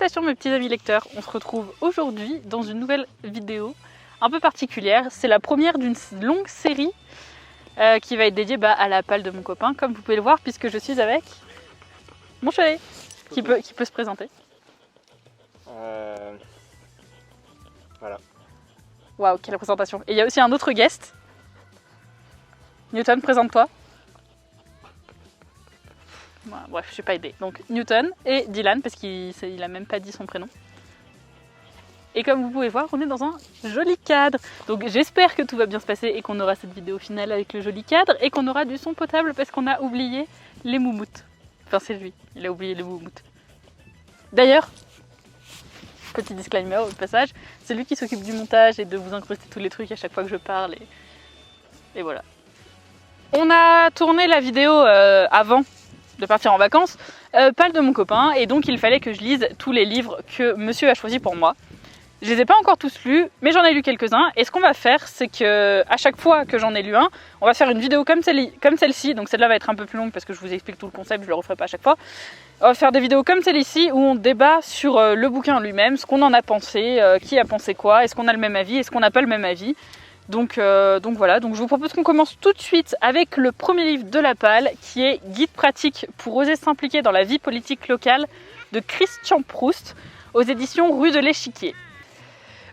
Salutations mes petits amis lecteurs, on se retrouve aujourd'hui dans une nouvelle vidéo un peu particulière. C'est la première d'une longue série qui va être dédiée à la palle de mon copain, comme vous pouvez le voir, puisque je suis avec mon chalet qui peut se présenter. Voilà. Waouh, quelle présentation. Et il y a aussi un autre guest. Newton, présente-toi. Voilà, bref, je suis pas aidée. Donc Newton et Dylan, parce qu'il a même pas dit son prénom. Et comme vous pouvez voir, on est dans un joli cadre. Donc j'espère que tout va bien se passer et qu'on aura cette vidéo finale avec le joli cadre et qu'on aura du son potable parce qu'on a oublié les moumoutes. Enfin c'est lui, il a oublié les moumoutes. D'ailleurs, petit disclaimer au passage, c'est lui qui s'occupe du montage et de vous incruster tous les trucs à chaque fois que je parle et voilà. On a tourné la vidéo avant de partir en vacances, palle de mon copain, et donc il fallait que je lise tous les livres que monsieur a choisi pour moi. Je les ai pas encore tous lus, mais j'en ai lu quelques-uns, et ce qu'on va faire, c'est que à chaque fois que j'en ai lu un, on va faire une vidéo comme celle-ci, donc celle-là va être un peu plus longue parce que je vous explique tout le concept, je le referai pas à chaque fois. On va faire des vidéos comme celle-ci où on débat sur le bouquin lui-même, ce qu'on en a pensé, qui a pensé quoi, est-ce qu'on a le même avis, est-ce qu'on n'a pas le même avis. Donc voilà, donc je vous propose qu'on commence tout de suite avec le premier livre de la palle qui est Guide pratique pour oser s'impliquer dans la vie politique locale de Christian Proust aux éditions Rue de l'Échiquier.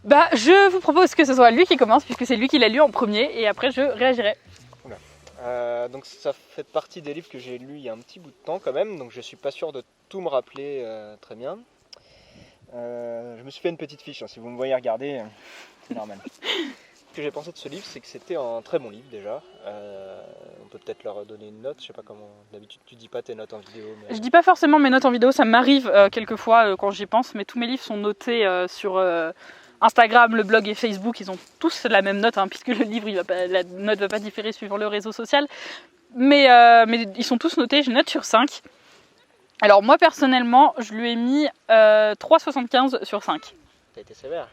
Je vous propose que ce soit lui qui commence puisque c'est lui qui l'a lu en premier et après je réagirai. Donc ça fait partie des livres que j'ai lus il y a un petit bout de temps quand même, donc je suis pas sûr de tout me rappeler très bien. Je me suis fait une petite fiche, si vous me voyez regarder, c'est normal. Ce que j'ai pensé de ce livre, c'est que c'était un très bon livre déjà. On peut peut-être leur donner une note, je sais pas comment. D'habitude, tu dis pas tes notes en vidéo. Mais... Je dis pas forcément mes notes en vidéo, ça m'arrive quelquefois quand j'y pense, mais tous mes livres sont notés sur Instagram, le blog et Facebook. Ils ont tous la même note, puisque le livre, la note va pas différer suivant le réseau social. Mais ils sont tous notés, je note sur 5. Alors moi personnellement, je lui ai mis 3,75 sur 5. T'as été sévère.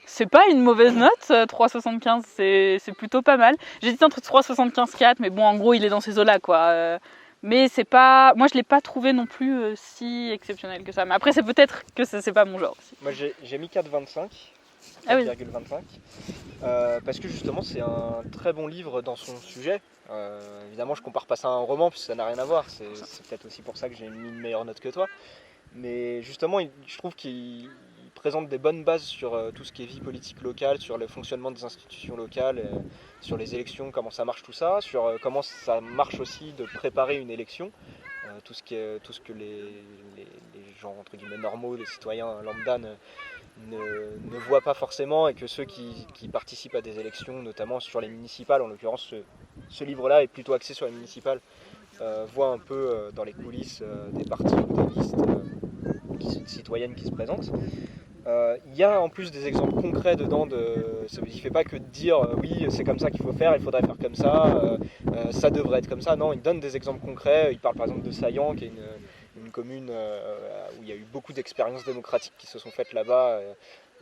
C'est pas une mauvaise note, 3,75, c'est plutôt pas mal. J'hésite entre 3,75 et 4, mais bon, en gros, il est dans ces eaux-là, quoi. Mais c'est pas... Moi, je l'ai pas trouvé non plus si exceptionnel que ça. Mais après, c'est peut-être que c'est pas mon genre aussi. Moi, j'ai mis 4,25. 4,25. Ah oui. Parce que justement, c'est un très bon livre dans son sujet. Évidemment, je compare pas ça à un roman, puisque ça n'a rien à voir. C'est peut-être aussi pour ça que j'ai mis une meilleure note que toi. Mais justement, je trouve qu'il présente des bonnes bases sur tout ce qui est vie politique locale, sur le fonctionnement des institutions locales, sur les élections, comment ça marche tout ça, sur comment ça marche aussi de préparer une élection, tout ce que les gens entre guillemets normaux, les citoyens lambda ne voient pas forcément, et que ceux qui participent à des élections, notamment sur les municipales, en l'occurrence ce livre-là est plutôt axé sur les municipales, voient un peu dans les coulisses des partis ou des listes citoyennes qui se présentent. Il y a en plus des exemples concrets dedans, il ne fait pas que de dire oui c'est comme ça qu'il faut faire, il faudrait faire comme ça, ça devrait être comme ça. Non, il donne des exemples concrets. Il parle par exemple de Saillant, qui est une commune où il y a eu beaucoup d'expériences démocratiques qui se sont faites là-bas,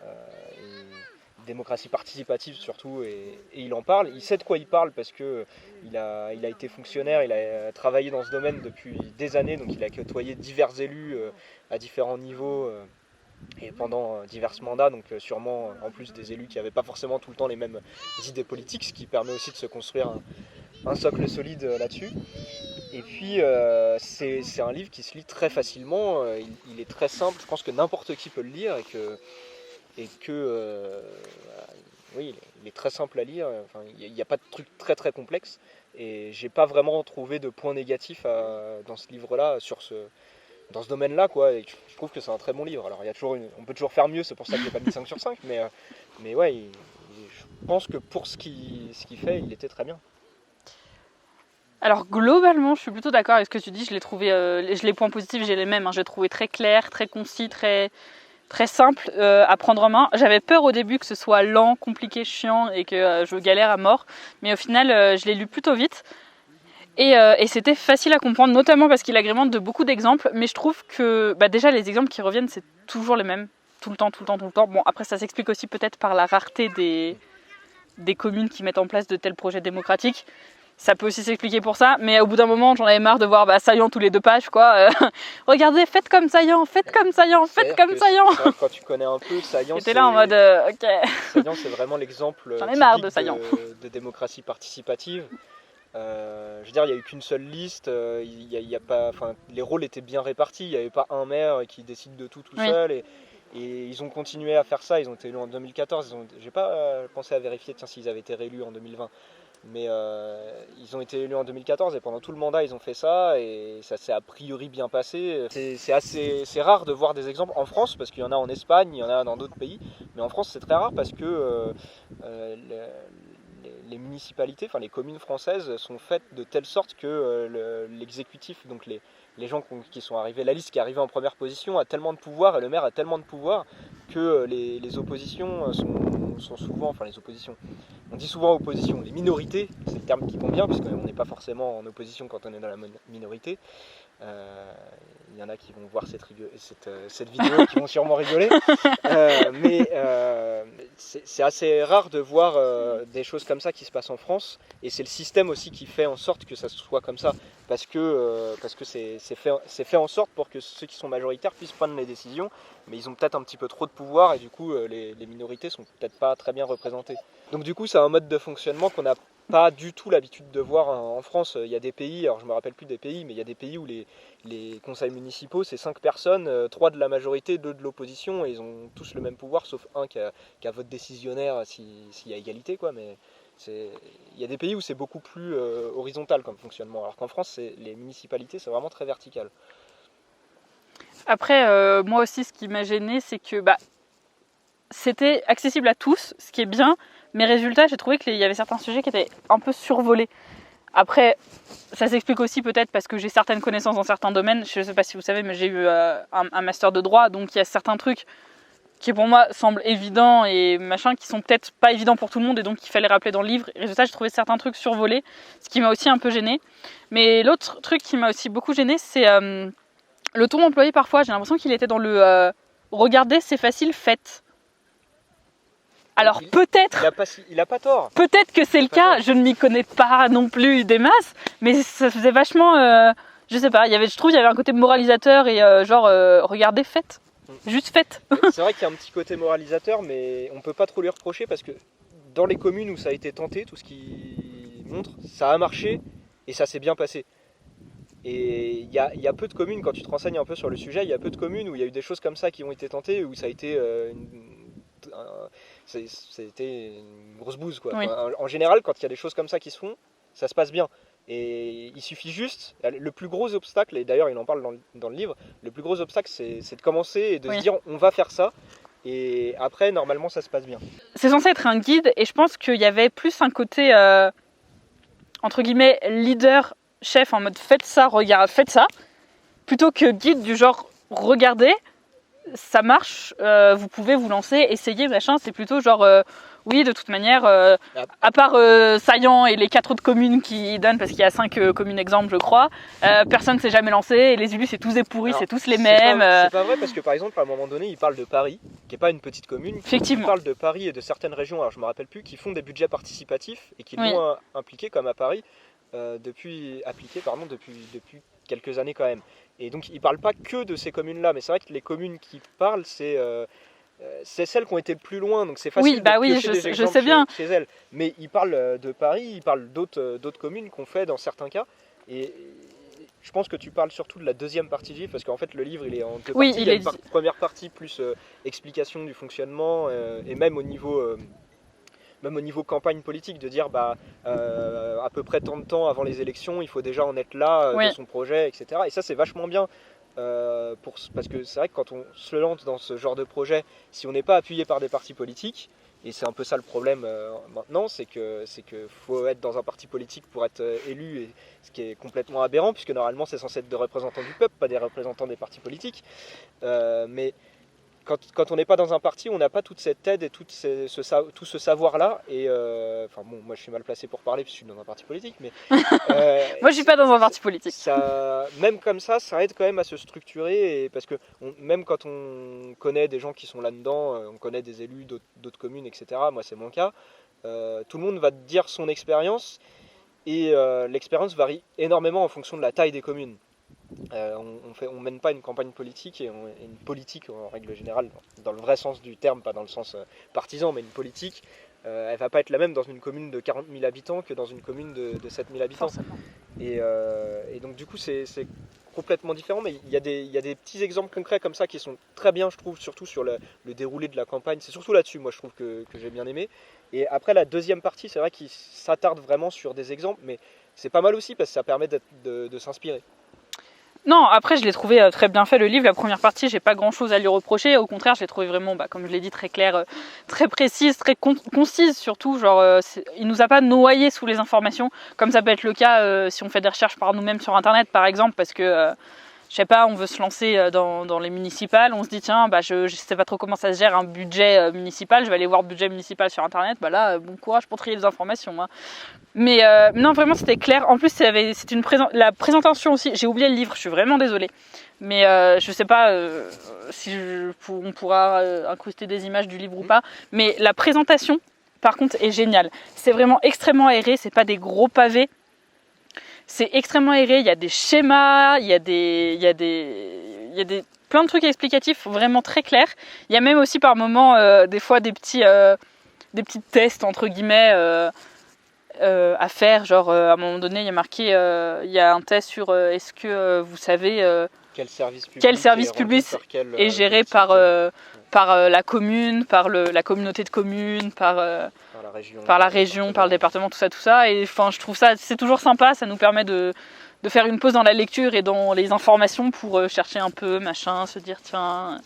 une démocratie participative surtout, et il en parle. Il sait de quoi il parle parce que il a été fonctionnaire, il a travaillé dans ce domaine depuis des années, donc il a côtoyé divers élus à différents niveaux. Et pendant divers mandats, donc sûrement en plus des élus qui n'avaient pas forcément tout le temps les mêmes idées politiques, ce qui permet aussi de se construire un socle solide là-dessus. Et puis c'est un livre qui se lit très facilement, il est très simple, je pense que n'importe qui peut le lire et que oui, il est très simple à lire, il n'y a pas de truc très très complexe, et j'ai pas vraiment trouvé de points négatifs dans ce livre-là dans ce domaine-là, quoi, et je trouve que c'est un très bon livre. Alors on peut toujours faire mieux, c'est pour ça que j'ai pas mis 5 sur 5, mais ouais, je pense que pour ce qu'il fait, il était très bien. Alors globalement, je suis plutôt d'accord avec ce que tu dis, je l'ai trouvé, les points positifs, j'ai les mêmes, je l'ai trouvé très clair, très concis, très simple à prendre en main. J'avais peur au début que ce soit lent, compliqué, chiant et que je galère à mort, mais au final, je l'ai lu plutôt vite. Et c'était facile à comprendre, notamment parce qu'il agrémente de beaucoup d'exemples, mais je trouve que déjà les exemples qui reviennent, c'est toujours les mêmes, tout le temps. Bon, après ça s'explique aussi peut-être par la rareté des communes qui mettent en place de tels projets démocratiques. ça peut aussi s'expliquer pour ça, mais au bout d'un moment, j'en avais marre de voir Saillant tous les 2 pages, quoi. Regardez, faites comme Saillant, faites comme Saillant, faites comme Saillant. Quand tu connais un peu Saillant, j'étais là en mode ok. Saillant, c'est vraiment l'exemple J'en ai marre de Saillant. de démocratie participative. Je veux dire, il n'y a eu qu'une seule liste, y a pas, les rôles étaient bien répartis, il n'y avait pas un maire qui décide de tout seul, et ils ont continué à faire ça, ils ont été élus en 2014, j'ai pas pensé à vérifier s'ils avaient été réélus en 2020, mais ils ont été élus en 2014 et pendant tout le mandat ils ont fait ça, et ça s'est a priori bien passé. C'est rare de voir des exemples en France, parce qu'il y en a en Espagne, il y en a dans d'autres pays, mais en France c'est très rare parce que les municipalités, les communes françaises sont faites de telle sorte que l'exécutif, donc les gens qui sont arrivés, la liste qui est arrivée en première position a tellement de pouvoir, et le maire a tellement de pouvoir, que les oppositions sont souvent, les oppositions, on dit souvent opposition, les minorités, c'est le terme qui convient, puisqu'on n'est pas forcément en opposition quand on est dans la minorité. Il y en a qui vont voir cette vidéo qui vont sûrement rigoler, mais c'est assez rare de voir des choses comme ça qui se passent en France, et c'est le système aussi qui fait en sorte que ça soit comme ça, parce que c'est fait en sorte pour que ceux qui sont majoritaires puissent prendre les décisions, mais ils ont peut-être un petit peu trop de pouvoir, et du coup les minorités sont peut-être pas très bien représentées. Donc du coup c'est un mode de fonctionnement qu'on n'a pas du tout l'habitude de voir en France. Il y a des pays, alors je me rappelle plus des pays, mais il y a des pays où les conseils municipaux c'est 5 personnes, 3 de la majorité, 2 de l'opposition, et ils ont tous le même pouvoir sauf un qui a vote décisionnaire s'il y a égalité, quoi. Mais il y a des pays où c'est beaucoup plus horizontal comme fonctionnement, alors qu'en France les municipalités c'est vraiment très vertical. Après, moi aussi ce qui m'a gêné, c'est que c'était accessible à tous, ce qui est bien, mais résultat, j'ai trouvé qu'il y avait certains sujets qui étaient un peu survolés. Après, ça s'explique aussi peut-être parce que j'ai certaines connaissances dans certains domaines. Je ne sais pas si vous savez, mais j'ai eu un master de droit, donc il y a certains trucs qui pour moi semblent évidents et machin, qui sont peut-être pas évidents pour tout le monde, et donc il fallait rappeler dans le livre. Et résultat, j'ai trouvé certains trucs survolés, ce qui m'a aussi un peu gênée. Mais l'autre truc qui m'a aussi beaucoup gênée, c'est le ton employé parfois. J'ai l'impression qu'il était dans le regardez, c'est facile, faites. Alors peut-être, il a pas tort. Peut-être que c'est le cas, tort. Je ne m'y connais pas non plus des masses, mais ça faisait vachement, je sais pas, je trouve qu'il y avait un côté moralisateur et regardez, faites, juste faites. C'est vrai qu'il y a un petit côté moralisateur, mais on peut pas trop lui reprocher parce que dans les communes où ça a été tenté, tout ce qui montre, ça a marché et ça s'est bien passé. Et il y a peu de communes, quand tu te renseignes un peu sur le sujet, il y a peu de communes où il y a eu des choses comme ça qui ont été tentées, où ça a été c'était une grosse bouse, quoi. Oui. En général, quand il y a des choses comme ça qui se font, ça se passe bien. Et il suffit juste, le plus gros obstacle, et d'ailleurs il en parle dans le livre, le plus gros obstacle c'est de commencer et de se dire on va faire ça, et après normalement ça se passe bien. C'est censé être un guide, et je pense qu'il y avait plus un côté entre guillemets leader, chef, en mode faites ça, faites ça, plutôt que guide du genre regardez, ça marche, vous pouvez vous lancer, essayer, machin. C'est plutôt genre oui, de toute manière, à part Saillant et les 4 autres communes qui donnent, parce qu'il y a 5 communes exemples, je crois, personne ne s'est jamais lancé, et les élus c'est tous des pourris, c'est tous les mêmes. C'est pas vrai, parce que par exemple, à un moment donné, il parle de Paris, qui est pas une petite commune. Effectivement. Il parle de Paris et de certaines régions, alors je me rappelle plus, qui font des budgets participatifs et qui l'ont impliqué, comme à Paris, depuis quelques années quand même. Et donc il ne parle pas que de ces communes-là, mais c'est vrai que les communes qui parlent, c'est celles qui ont été le plus loin, donc c'est facile de piocher des exemples je sais bien. Chez elles. Mais il parle de Paris, il parle d'autres communes qu'on fait dans certains cas. Et je pense que tu parles surtout de la deuxième partie du livre, parce qu'en fait le livre il est en 2 parties. Il y a une première partie plus explication du fonctionnement, et même au niveau campagne politique, de dire à peu près tant de temps avant les élections, il faut déjà en être là de son projet, etc. Et ça c'est vachement bien, parce que c'est vrai que quand on se lance dans ce genre de projet, si on n'est pas appuyé par des partis politiques, et c'est un peu ça le problème maintenant, c'est que faut être dans un parti politique pour être élu, et ce qui est complètement aberrant, puisque normalement c'est censé être des représentants du peuple, pas des représentants des partis politiques. Mais quand on n'est pas dans un parti, on n'a pas toute cette aide et tout ce savoir-là. Et moi je suis mal placé pour parler parce que je suis dans un parti politique, mais moi je suis pas dans un parti politique. Même comme ça aide quand même à se structurer, et parce que même quand on connaît des gens qui sont là-dedans, on connaît des élus d'autres communes, etc. Moi c'est mon cas. Tout le monde va te dire son expérience. Et l'expérience varie énormément en fonction de la taille des communes. On mène pas une campagne politique et une politique en règle générale, dans le vrai sens du terme, pas dans le sens partisan, mais une politique, elle va pas être la même dans une commune de 40 000 habitants que dans une commune de 7 000 habitants. Forcément. Et donc du coup c'est complètement différent, mais il y a des petits exemples concrets comme ça qui sont très bien, je trouve, surtout sur le déroulé de la campagne. C'est surtout là-dessus, moi je trouve que j'ai bien aimé. Et après la deuxième partie, c'est vrai qu'il s'attarde vraiment sur des exemples, mais c'est pas mal aussi parce que ça permet de s'inspirer. Non, après je l'ai trouvé très bien fait le livre. La première partie, j'ai pas grand chose à lui reprocher. Au contraire, je l'ai trouvé vraiment, comme je l'ai dit, très claire, très précise, très concise surtout. Genre, il nous a pas noyé sous les informations, comme ça peut être le cas si on fait des recherches par nous-mêmes sur Internet, par exemple, parce que je sais pas, on veut se lancer dans les municipales, on se dit tiens, je sais pas trop comment ça se gère un budget municipal, je vais aller voir budget municipal sur Internet. Là, bon courage pour trier les informations. Hein. Mais non, vraiment, c'était clair. En plus, c'était la présentation aussi. J'ai oublié le livre, je suis vraiment désolée. Mais je sais pas si on pourra incruster des images du livre ou pas. Mais la présentation, par contre, est géniale. C'est vraiment extrêmement aéré, c'est pas des gros pavés. C'est extrêmement aéré, il y a des schémas, il y a plein de trucs explicatifs vraiment très clairs. Il y a même aussi par moments des fois des petits tests entre guillemets à faire. Genre à un moment donné il y a marqué, il y a un test sur est-ce que vous savez quel service public est géré par la commune, par la communauté de communes, par la région, par le département, tout ça. Et enfin, je trouve ça, c'est toujours sympa, ça nous permet de faire une pause dans la lecture et dans les informations pour chercher un peu, se dire tiens.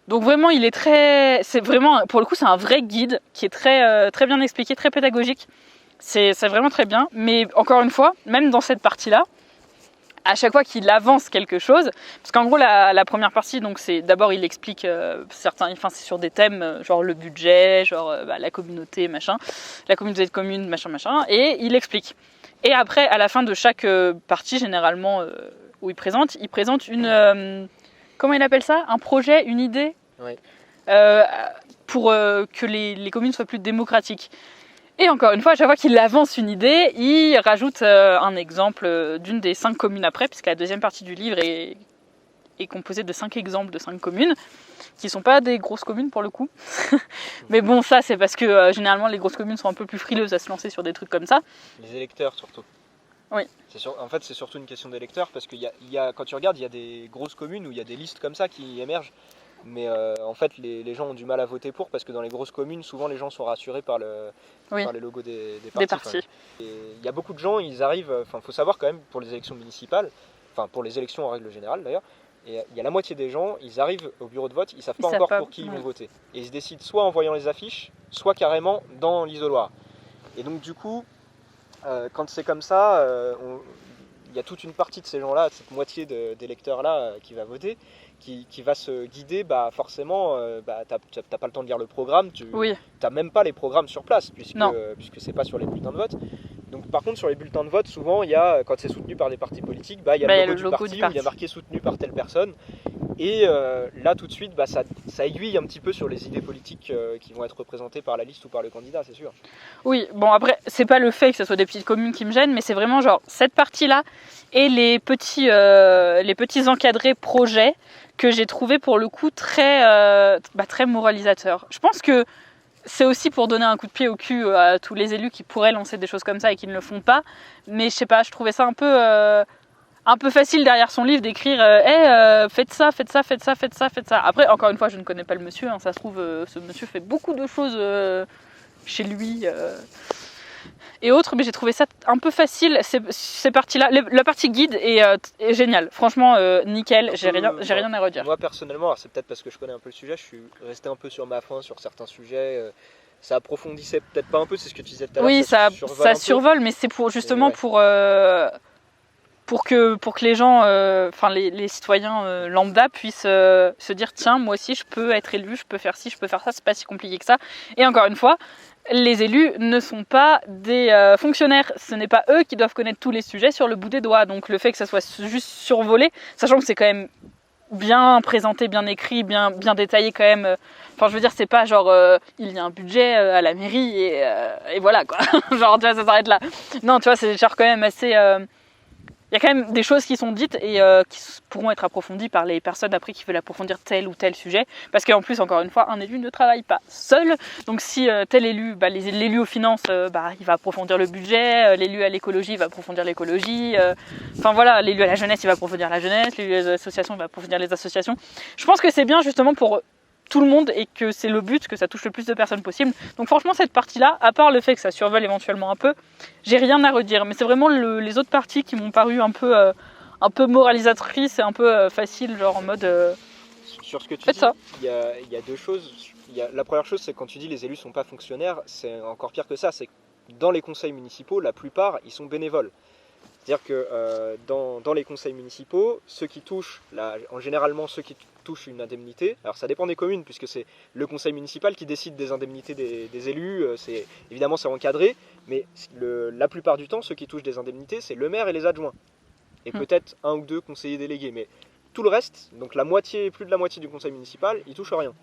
Donc vraiment, c'est vraiment, pour le coup, c'est un vrai guide qui est très, très bien expliqué, très pédagogique. C'est vraiment très bien. Mais encore une fois, même dans cette partie-là, à chaque fois qu'il avance quelque chose, parce qu'en gros la première partie, donc c'est d'abord il explique c'est sur des thèmes genre le budget, genre la communauté la communauté de communes machin, et il explique. Et après à la fin de chaque partie généralement où il présente une comment il appelle ça, un projet, une idée, oui. pour que les communes soient plus démocratiques. Et encore une fois, à chaque fois qu'il avance une idée, il rajoute un exemple d'une des 5 communes après, puisque la deuxième partie du livre est composée de 5 exemples de 5 communes, qui ne sont pas des grosses communes pour le coup. Mais bon, ça c'est parce que généralement les grosses communes sont un peu plus frileuses à se lancer sur des trucs comme ça. Les électeurs surtout. Oui. En fait, c'est surtout une question d'électeurs, parce que quand tu regardes, il y a des grosses communes où il y a des listes comme ça qui émergent. Mais en fait, les gens ont du mal à voter pour, parce que dans les grosses communes, souvent les gens sont rassurés par les logos des partis. Et il y a beaucoup de gens, ils arrivent, il faut savoir quand même, pour les élections municipales, pour les élections en règle générale d'ailleurs, et il y a la moitié des gens, ils arrivent au bureau de vote, ils savent pas encore pour qui ils vont voter. Et ils se décident soit en voyant les affiches, soit carrément dans l'isoloir. Et donc du coup, quand c'est comme ça, il y a toute une partie de ces gens-là, cette moitié d'électeurs-là qui va voter, qui va se guider, forcément, t'as pas le temps de lire le programme, t'as même pas les programmes sur place, puisque c'est pas sur les bulletins de vote. Donc par contre sur les bulletins de vote, souvent quand c'est soutenu par des partis politiques, il y a le logo du parti où il y a marqué soutenu par telle personne. Et là tout de suite ça aiguille un petit peu sur les idées politiques qui vont être représentées par la liste ou par le candidat, c'est sûr. Oui, bon après c'est pas le fait que ce soit des petites communes qui me gênent, mais c'est vraiment genre cette partie-là et les petits encadrés projets que j'ai trouvé pour le coup très moralisateurs. Je pense que c'est aussi pour donner un coup de pied au cul à tous les élus qui pourraient lancer des choses comme ça et qui ne le font pas, mais je sais pas, je trouvais ça un peu facile derrière son livre d'écrire faites ça. Après, encore une fois, je ne connais pas le monsieur, hein, ça se trouve, ce monsieur fait beaucoup de choses chez lui et autres, mais j'ai trouvé ça un peu facile, ces parties-là. La partie guide est géniale, franchement, nickel, j'ai rien à redire. Moi, personnellement, alors c'est peut-être parce que je connais un peu le sujet, je suis resté un peu sur ma faim sur certains sujets. Ça approfondissait peut-être pas un peu, c'est ce que tu disais tout à l'heure. Oui, ça survole, mais c'est pour que les gens, les citoyens lambda puissent se dire tiens, moi aussi je peux être élu, je peux faire ci, je peux faire ça, c'est pas si compliqué que ça. Et encore une fois, les élus ne sont pas des fonctionnaires, ce n'est pas eux qui doivent connaître tous les sujets sur le bout des doigts. Donc le fait que ça soit juste survolé, sachant que c'est quand même bien présenté, bien écrit, bien détaillé quand même. Enfin, je veux dire, c'est pas genre il y a un budget à la mairie et voilà quoi. Genre, tu vois, ça s'arrête là. Non, tu vois, c'est genre quand même assez. Il y a quand même des choses qui sont dites et qui pourront être approfondies par les personnes après qui veulent approfondir tel ou tel sujet. Parce qu'en plus, encore une fois, un élu ne travaille pas seul. Donc si tel élu, l'élu aux finances, il va approfondir le budget, l'élu à l'écologie va approfondir l'écologie. Enfin voilà, l'élu à la jeunesse, il va approfondir la jeunesse, l'élu à l'association va approfondir les associations. Je pense que c'est bien justement pour tout le monde et que c'est le but, que ça touche le plus de personnes possible. Donc franchement, cette partie-là, à part le fait que ça survole éventuellement un peu, j'ai rien à redire. Mais c'est vraiment les autres parties qui m'ont paru un peu moralisatrices et un peu faciles, genre en mode... Sur ce que tu faites dis, ça. il y a deux choses. La première chose, c'est que quand tu dis les élus sont pas fonctionnaires, c'est encore pire que ça. C'est que dans les conseils municipaux, la plupart, ils sont bénévoles. C'est-à-dire que dans les conseils municipaux, ceux qui touchent, généralement ceux qui touchent une indemnité, alors ça dépend des communes, puisque c'est le conseil municipal qui décide des indemnités des élus, évidemment c'est encadré, mais la plupart du temps, ceux qui touchent des indemnités, c'est le maire et les adjoints, et peut-être un ou deux conseillers délégués, mais tout le reste, donc plus de la moitié du conseil municipal, ils touchent rien.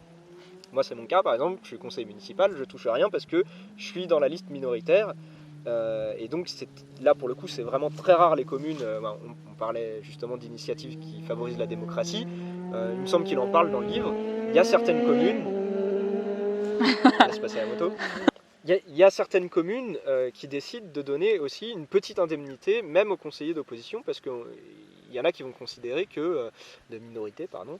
Moi c'est mon cas par exemple, je suis conseiller municipal, je touche rien parce que je suis dans la liste minoritaire. Et donc là pour le coup c'est vraiment très rare les communes, on parlait justement d'initiatives qui favorisent la démocratie, il me semble qu'il en parle dans le livre, il y a certaines communes, laisse passer la moto, il y a certaines communes qui décident de donner aussi une petite indemnité même aux conseillers d'opposition parce qu'il y en a qui vont considérer que, de minorité pardon,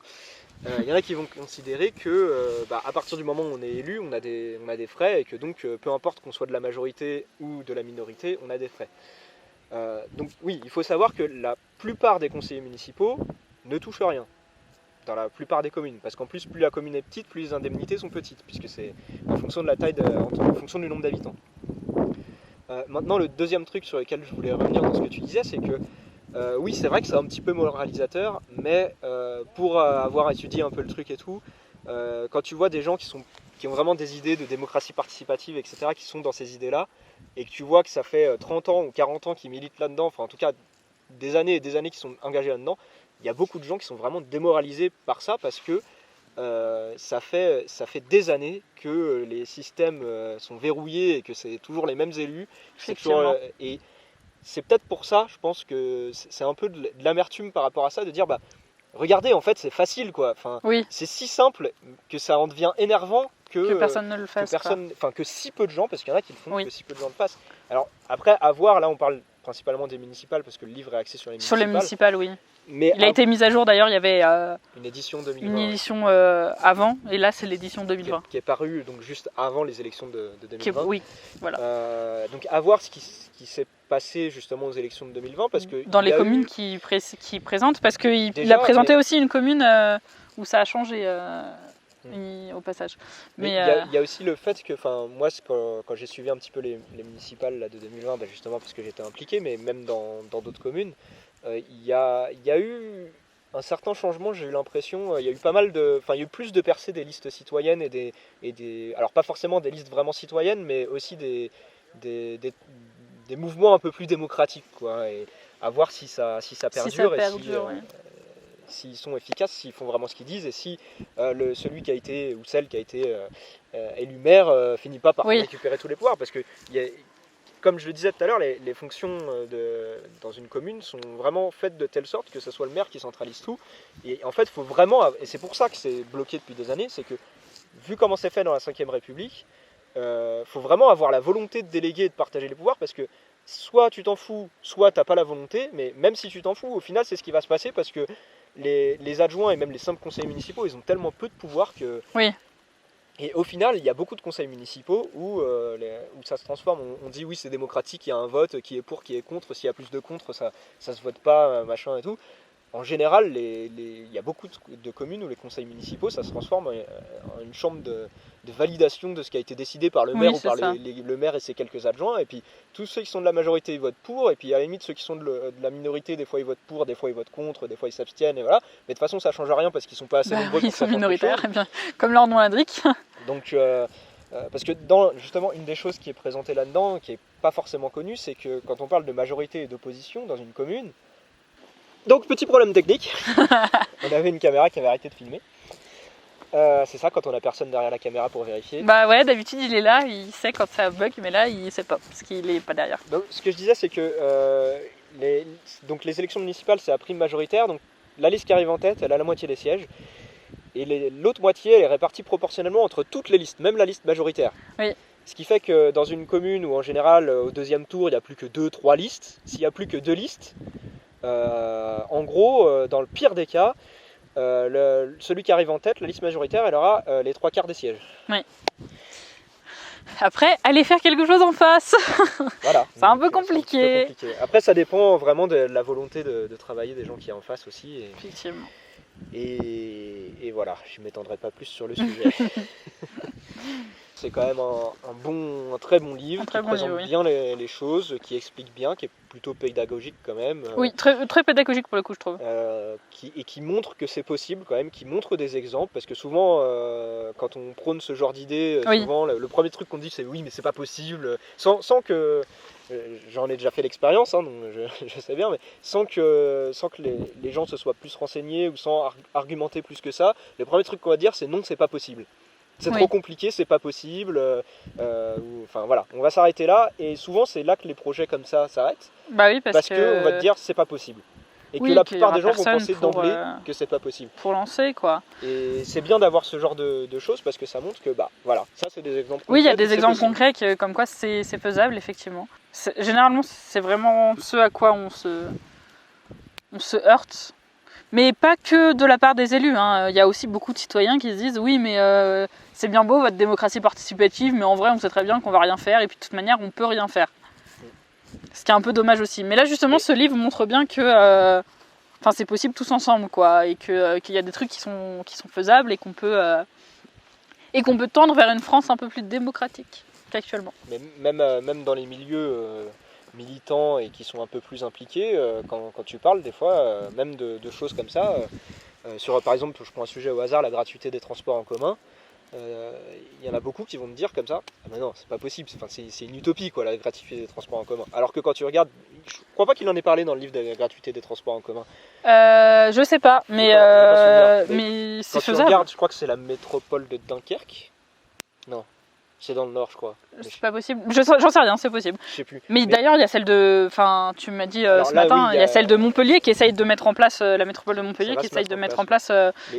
il y en a qui vont considérer que à partir du moment où on est élu, on a des frais et que donc peu importe qu'on soit de la majorité ou de la minorité, on a des frais. Donc oui, il faut savoir que la plupart des conseillers municipaux ne touchent rien dans la plupart des communes, parce qu'en plus plus la commune est petite, plus les indemnités sont petites, puisque c'est en fonction de la taille, en fonction du nombre d'habitants. Maintenant, le deuxième truc sur lequel je voulais revenir dans ce que tu disais, c'est que oui, c'est vrai que c'est un petit peu moralisateur, mais pour avoir étudié un peu le truc et tout, quand tu vois des gens qui ont vraiment des idées de démocratie participative, etc., qui sont dans ces idées-là, et que tu vois que ça fait 30 ans ou 40 ans qu'ils militent là-dedans, enfin en tout cas des années et des années qu'ils sont engagés là-dedans, il y a beaucoup de gens qui sont vraiment démoralisés par ça, parce que ça fait des années que les systèmes sont verrouillés et que c'est toujours les mêmes élus. Et c'est peut-être pour ça, je pense que c'est un peu de l'amertume par rapport à ça, de dire regardez, en fait c'est facile quoi. Enfin, Oui. c'est si simple que ça en devient énervant que personne ne le fasse. Que si peu de gens, parce qu'il y en a qui le font, oui. que si peu de gens le fassent. Alors après, à voir, là on parle principalement des municipales parce que le livre est axé sur les municipales. Sur les municipales, oui. Mais il a été mis à jour d'ailleurs, il y avait une édition 2020. Une édition avant, et là c'est l'édition 2020. Qui est parue donc juste avant les élections de 2020. Oui, voilà. Donc à voir ce qui s'est passé justement aux élections de 2020. Parce que dans les communes qui présentent, parce qu'il a présenté aussi une commune où ça a changé au passage. Mais il y a aussi le fait que, moi quand j'ai suivi un petit peu les municipales là, de 2020, justement parce que j'étais impliqué, mais même dans d'autres communes, il y a eu un certain changement, j'ai eu l'impression. Il y a eu il y a eu plus de percées des listes citoyennes et des alors pas forcément des listes vraiment citoyennes, mais aussi des mouvements un peu plus démocratiques, quoi. Et à voir si ça perdure, s'ils sont efficaces, s'ils font vraiment ce qu'ils disent, et si celui qui a été ou celle qui a été élu maire finit pas par récupérer tous les pouvoirs, parce que comme je le disais tout à l'heure, les fonctions dans une commune sont vraiment faites de telle sorte que ce soit le maire qui centralise tout. Et en fait, il faut vraiment, et c'est pour ça que c'est bloqué depuis des années, c'est que vu comment c'est fait dans la 5ème République, faut vraiment avoir la volonté de déléguer et de partager les pouvoirs, parce que soit tu t'en fous, soit t'as pas la volonté, mais même si tu t'en fous, au final c'est ce qui va se passer, parce que les adjoints et même les simples conseillers municipaux, ils ont tellement peu de pouvoir que... Oui. Et au final, il y a beaucoup de conseils municipaux où ça se transforme. On dit oui, c'est démocratique, il y a un vote, qui est pour, qui est contre. S'il y a plus de contre, ça se vote pas, machin et tout. En général, il y a beaucoup de communes où les conseils municipaux, ça se transforme en une chambre de validation de ce qui a été décidé par le maire ou par le maire et ses quelques adjoints. Et puis tous ceux qui sont de la majorité, ils votent pour. Et puis à la limite, ceux qui sont de la minorité, des fois ils votent pour, des fois ils votent contre, des fois ils s'abstiennent. Et voilà. Mais de toute façon, ça change rien parce qu'ils sont pas assez nombreux. Ils sont minoritaires, bien, comme leur nom l'indique. Donc, parce que justement, une des choses qui est présentée là-dedans, qui n'est pas forcément connue, c'est que quand on parle de majorité et d'opposition dans une commune, Donc petit problème technique, on avait une caméra qui avait arrêté de filmer. C'est ça, quand on a personne derrière la caméra pour vérifier. Bah ouais, d'habitude il est là, il sait quand ça bug, mais là il sait pas, parce qu'il est pas derrière. Donc, ce que je disais, c'est que donc les élections municipales, c'est à prime majoritaire. Donc la liste qui arrive en tête, elle a la moitié des sièges. Et l'autre moitié, elle est répartie proportionnellement entre toutes les listes, même la liste majoritaire. Oui. Ce qui fait que dans une commune où en général, au deuxième tour, il n'y a plus que 2-3 listes, s'il n'y a plus que 2 listes, en gros, dans le pire des cas, celui qui arrive en tête, la liste majoritaire, elle aura les 3/4 des sièges. Oui. Après, allez faire quelque chose en face. Voilà. C'est un peu compliqué. Après, ça dépend vraiment de la volonté de travailler des gens qui sont en face aussi. Effectivement. Et voilà, je ne m'étendrai pas plus sur le sujet. C'est quand même un très bon livre qui présente bien les choses, qui explique bien, qui est plutôt pédagogique quand même. Oui, très, très pédagogique pour le coup, je trouve. Et qui montre que c'est possible quand même, qui montre des exemples, parce que souvent, quand on prône ce genre d'idées, souvent le premier truc qu'on dit c'est oui, mais c'est pas possible, sans que... J'en ai déjà fait l'expérience, hein, donc je sais bien, mais sans que les gens se soient plus renseignés ou sans argumenter plus que ça, le premier truc qu'on va dire c'est non, c'est pas possible. C'est trop compliqué, c'est pas possible. Enfin voilà, on va s'arrêter là, et souvent c'est là que les projets comme ça s'arrêtent. Bah oui, parce que on va te dire c'est pas possible. Et que la plupart des gens vont penser d'emblée que c'est pas possible. Pour lancer quoi. Et c'est bien d'avoir ce genre de choses parce que ça montre que bah voilà, ça c'est des exemples concrets. Oui, il y a des exemples concrets comme quoi c'est faisable effectivement. Généralement c'est vraiment ce à quoi on se heurte. Mais pas que de la part des élus, hein. Il y a aussi beaucoup de citoyens qui se disent oui mais c'est bien beau votre démocratie participative, mais en vrai on sait très bien qu'on va rien faire et puis de toute manière on peut rien faire. Ce qui est un peu dommage aussi. Mais là justement ce livre montre bien que c'est possible tous ensemble quoi, et qu'il y a des trucs qui sont faisables et qu'on peut tendre vers une France un peu plus démocratique qu'actuellement. Mais même dans les milieux militants et qui sont un peu plus impliqués, quand tu parles des fois, même de choses comme ça, sur par exemple, je prends un sujet au hasard, la gratuité des transports en commun, il y en a beaucoup qui vont me dire comme ça, ah ben non, c'est pas possible, c'est une utopie quoi, la gratuité des transports en commun. Alors que quand tu regardes, je crois pas qu'il en ait parlé dans le livre de la gratuité des transports en commun. Je sais pas, mais c'est faisable. Tu regardes, je crois que c'est la métropole de Dunkerque. Non. C'est dans le nord, je crois. C'est pas possible. J'en sais rien, c'est possible. Je sais plus. Mais d'ailleurs, il y a celle de. Enfin, tu m'as dit ce matin, il y a celle de Montpellier qui essaye de mettre en place, la métropole de Montpellier qui essaye de mettre en place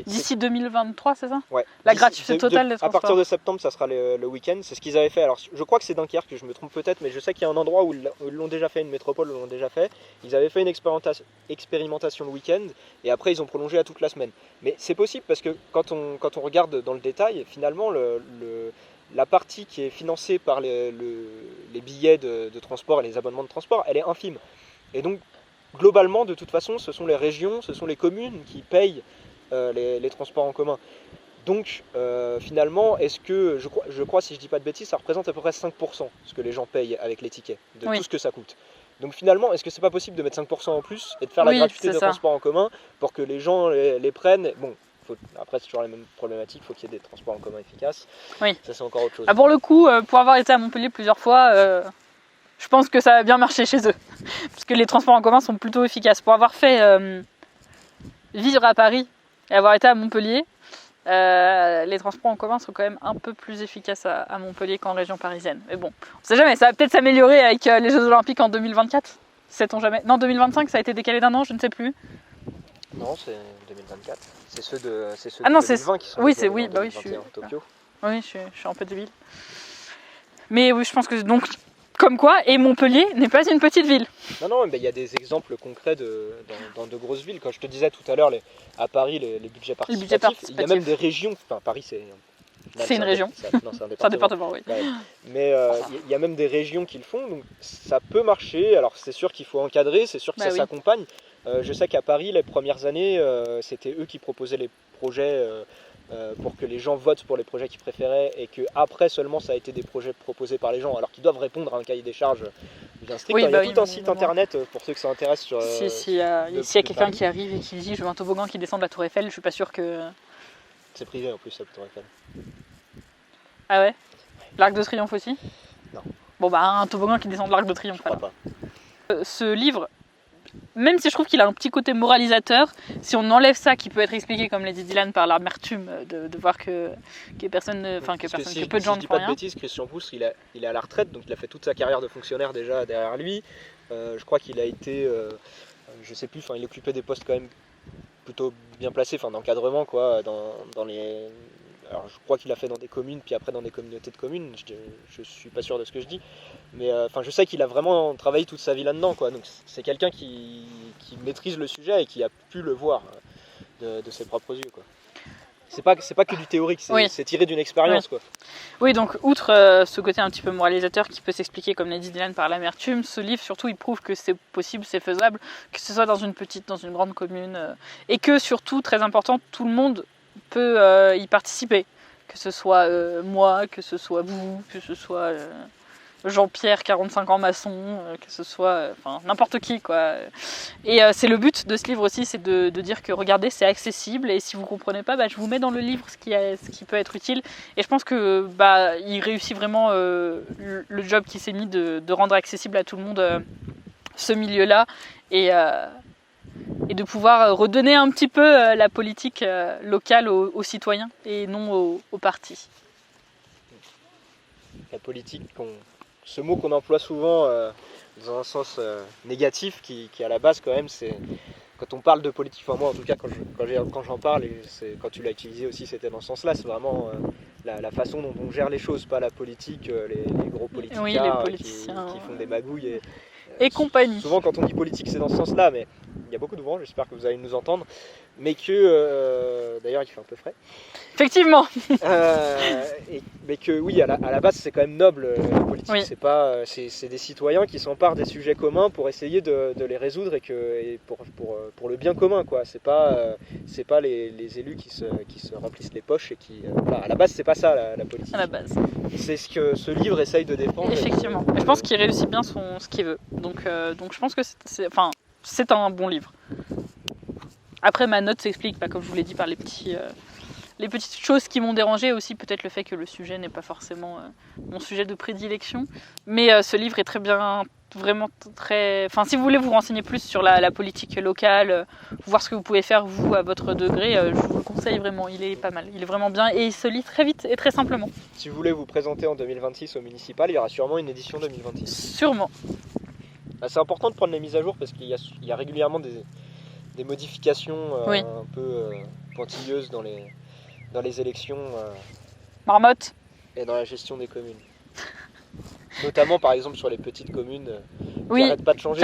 d'ici 2023, c'est ça? Ouais. La gratuité totale des transports. À partir de septembre, ça sera le week-end. C'est ce qu'ils avaient fait. Alors, je crois que c'est Dunkerque, je me trompe peut-être, mais je sais qu'il y a un endroit où ils l'ont déjà fait, une métropole où ils l'ont déjà fait. Ils avaient fait une expérimentation le week-end et après, ils ont prolongé à toute la semaine. Mais c'est possible parce que quand on regarde dans le détail, finalement, la partie qui est financée par les billets de transport et les abonnements de transport, elle est infime. Et donc, globalement, de toute façon, ce sont les régions, ce sont les communes qui payent les transports en commun. Donc, finalement, est-ce que, je crois, si je dis pas de bêtises, ça représente à peu près 5% ce que les gens payent avec les tickets, de tout ce que ça coûte. Donc finalement, est-ce que c'est pas possible de mettre 5% en plus et de faire la gratuité des transports en commun pour que les gens les prennent? Bon, après c'est toujours la même problématique, il faut qu'il y ait des transports en commun efficaces. Oui. Ça c'est encore autre chose. Pour le coup, pour avoir été à Montpellier plusieurs fois, je pense que ça a bien marché chez eux. Parce que les transports en commun sont plutôt efficaces. Pour avoir fait vivre à Paris et avoir été à Montpellier, les transports en commun sont quand même un peu plus efficaces à Montpellier qu'en région parisienne. Mais bon, on sait jamais, ça va peut-être s'améliorer avec les Jeux Olympiques en 2024. Sait-on jamais? Non, 2025, ça a été décalé d'un an, je ne sais plus. Non, c'est 2024. C'est ceux de 2020 qui sont oui, bah oui, je suis Tokyo. Oui, je suis un peu débile. Mais oui, je pense que donc comme quoi, et Montpellier n'est pas une petite ville. Non, mais il y a des exemples concrets dans de grosses villes. Quand je te disais tout à l'heure, à Paris, les budgets participatifs, il y a même des régions. Enfin, Paris, c'est une région. Non, c'est un département. C'est un département, oui. Ouais. Mais il y a même des régions qui le font, donc ça peut marcher. Alors c'est sûr qu'il faut encadrer, c'est sûr que ça s'accompagne. Je sais qu'à Paris, les premières années, c'était eux qui proposaient les projets pour que les gens votent pour les projets qu'ils préféraient, et qu'après seulement ça a été des projets proposés par les gens, alors qu'ils doivent répondre à un cahier des charges bien strict. Il y a tout un site internet pour ceux que ça intéresse. S'il y a quelqu'un qui arrive et qui dit je veux un toboggan qui descend de la Tour Eiffel, je suis pas sûr que... C'est privé en plus, la Tour Eiffel. Ah ouais? L'Arc de Triomphe aussi? Non. Bon bah un toboggan qui descend de l'Arc de Triomphe. Je crois pas. Ce livre même si je trouve qu'il a un petit côté moralisateur, si on enlève ça, qui peut être expliqué, comme l'a dit Dylan, par l'amertume de voir que personne, que peu de gens ne font rien. Si je dis pas de bêtises, Christian Poustre, il est à la retraite, donc il a fait toute sa carrière de fonctionnaire déjà derrière lui. Je crois qu'il a été, je sais plus, il occupait des postes quand même plutôt bien placés, d'encadrement quoi, dans les... Alors je crois qu'il a fait dans des communes, puis après dans des communautés de communes, je suis pas sûr de ce que je dis, mais je sais qu'il a vraiment travaillé toute sa vie là-dedans, quoi. Donc c'est quelqu'un qui maîtrise le sujet et qui a pu le voir de ses propres yeux, quoi. C'est pas que du théorique, c'est tiré d'une expérience, quoi. Oui, donc outre ce côté un petit peu moralisateur qui peut s'expliquer, comme l'a dit Dylan, par l'amertume, ce livre surtout il prouve que c'est possible, c'est faisable, que ce soit dans une grande commune, et que surtout, très important, tout le monde peut y participer, que ce soit moi, que ce soit vous, que ce soit Jean-Pierre, 45 ans maçon, que ce soit n'importe qui, quoi. Et c'est le but de ce livre aussi, c'est de dire que regardez, c'est accessible, et si vous comprenez pas, je vous mets dans le livre ce qui peut être utile. Et je pense que il réussit vraiment le job qu'il s'est mis de rendre accessible à tout le monde ce milieu-là, et de pouvoir redonner un petit peu la politique locale aux citoyens et non aux partis. La politique, ce mot qu'on emploie souvent dans un sens négatif, qui à la base quand même, c'est quand on parle de politique, moi en tout cas quand j'en parle, et quand tu l'as utilisé aussi, c'était dans ce sens-là, c'est vraiment la façon dont on gère les choses, pas la politique, les gros politiciens, oui, les politiciens qui font des magouilles et compagnie. Souvent quand on dit politique c'est dans ce sens-là, mais il y a beaucoup de vent, j'espère que vous allez nous entendre, mais que d'ailleurs il fait un peu frais. Effectivement. Mais que oui, à la base c'est quand même noble la politique. Oui. C'est des citoyens qui s'emparent des sujets communs pour essayer de les résoudre et pour le bien commun, quoi. C'est pas les élus qui se remplissent les poches et qui à la base c'est pas ça la politique. À la base. C'est ce que ce livre essaye de défendre. Effectivement. Je pense qu'il réussit bien ce qu'il veut. Donc je pense que c'est un bon livre. Après, ma note s'explique, comme je vous l'ai dit, par les petites choses qui m'ont dérangé, aussi peut-être le fait que le sujet n'est pas forcément mon sujet de prédilection. Mais ce livre est très bien, vraiment très... si vous voulez vous renseigner plus sur la politique locale, voir ce que vous pouvez faire, vous, à votre degré, je vous le conseille vraiment, il est pas mal. Il est vraiment bien et il se lit très vite et très simplement. Si vous voulez vous présenter en 2026 au municipal, il y aura sûrement une édition 2026. Sûrement. C'est important de prendre les mises à jour parce qu'il y a régulièrement des modifications un peu pointilleuses dans les élections Marmotte. Et dans la gestion des communes. Notamment par exemple sur les petites communes qui n'arrêtent pas de changer,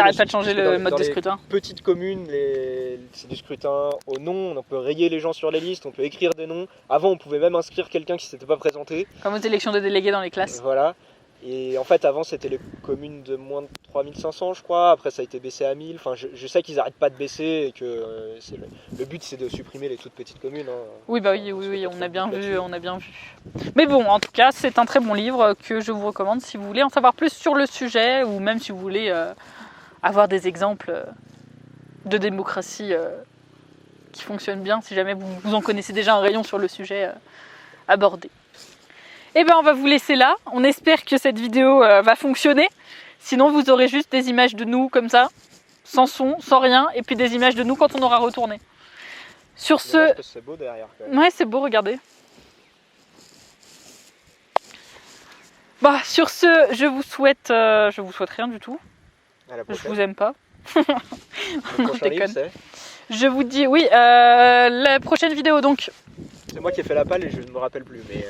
le mode de scrutin. Petites communes, c'est du scrutin au nom, on peut rayer les gens sur les listes, on peut écrire des noms. Avant on pouvait même inscrire quelqu'un qui ne s'était pas présenté. Comme aux élections de délégués dans les classes. Voilà. Et en fait avant c'était les communes de moins de 3500 je crois, après ça a été baissé à 1000, je sais qu'ils n'arrêtent pas de baisser et que le but c'est de supprimer les toutes petites communes. Oui on a bien vu. Mais bon, en tout cas c'est un très bon livre que je vous recommande si vous voulez en savoir plus sur le sujet ou même si vous voulez avoir des exemples de démocratie qui fonctionnent bien, si jamais vous en connaissez déjà un rayon sur le sujet abordé. Et on va vous laisser là. On espère que cette vidéo va fonctionner. Sinon, vous aurez juste des images de nous comme ça, sans son, sans rien, et puis des images de nous quand on aura retourné. Sur ce... C'est beau derrière quand même. Ouais, c'est beau, regardez. Sur ce, je vous souhaite rien du tout. À la prochaine. Je vous aime pas. Le prochain livre, c'est... Je vous dis, la prochaine vidéo donc. C'est moi qui ai fait la palle et je ne me rappelle plus. Mais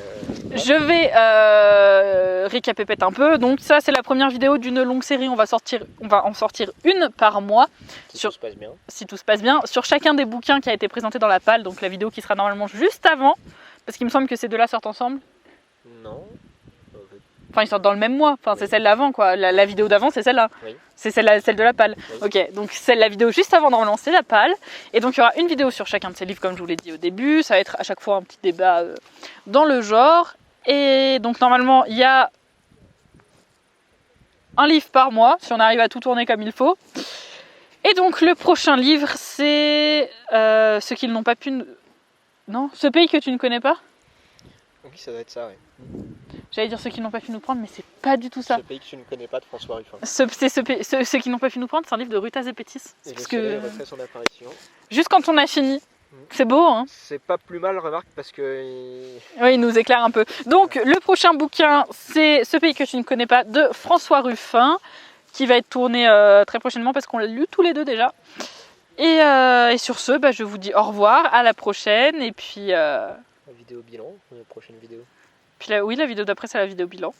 je vais récapépète un peu. Donc ça, c'est la première vidéo d'une longue série. On va en sortir une par mois. Si tout se passe bien. Si tout se passe bien. Sur chacun des bouquins qui a été présenté dans la palle. Donc la vidéo qui sera normalement juste avant. Parce qu'il me semble que ces deux-là sortent ensemble. Non. Ils sortent dans le même mois. C'est celle d'avant, quoi. La vidéo d'avant, c'est celle-là. Oui. C'est celle de la palle. Oui. Ok, donc la vidéo juste avant, normalement, c'est la palle. Et donc, il y aura une vidéo sur chacun de ces livres, comme je vous l'ai dit au début. Ça va être à chaque fois un petit débat dans le genre. Et donc, normalement, il y a un livre par mois, si on arrive à tout tourner comme il faut. Et donc, le prochain livre, c'est ce qu'ils n'ont pas pu... Non, ce pays que tu ne connais pas ? Oui, ça doit être ça, oui. J'allais dire ceux qui n'ont pas pu nous prendre, mais c'est pas du tout ça. Ce pays que tu ne connais pas de François Ruffin. Ceux qui n'ont pas pu nous prendre, c'est un livre de Ruta Zepetis. Et Parce le soleil que refait son apparition. juste quand on a fini, c'est beau, hein. C'est pas plus mal, remarque, parce que... Oui, il nous éclaire un peu. Donc, le prochain bouquin, c'est Ce pays que tu ne connais pas de François Ruffin, qui va être tourné très prochainement parce qu'on l'a lu tous les deux déjà. Et sur ce, je vous dis au revoir, à la prochaine. Et puis, La vidéo bilan, la prochaine vidéo. puis oui, la vidéo d'après, c'est la vidéo bilan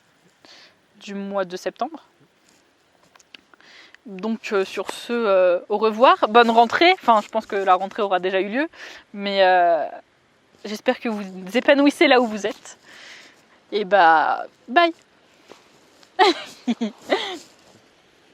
du mois de septembre. Donc sur ce, au revoir, bonne rentrée. Enfin, je pense que la rentrée aura déjà eu lieu, mais j'espère que vous vous épanouissez là où vous êtes. Et bye.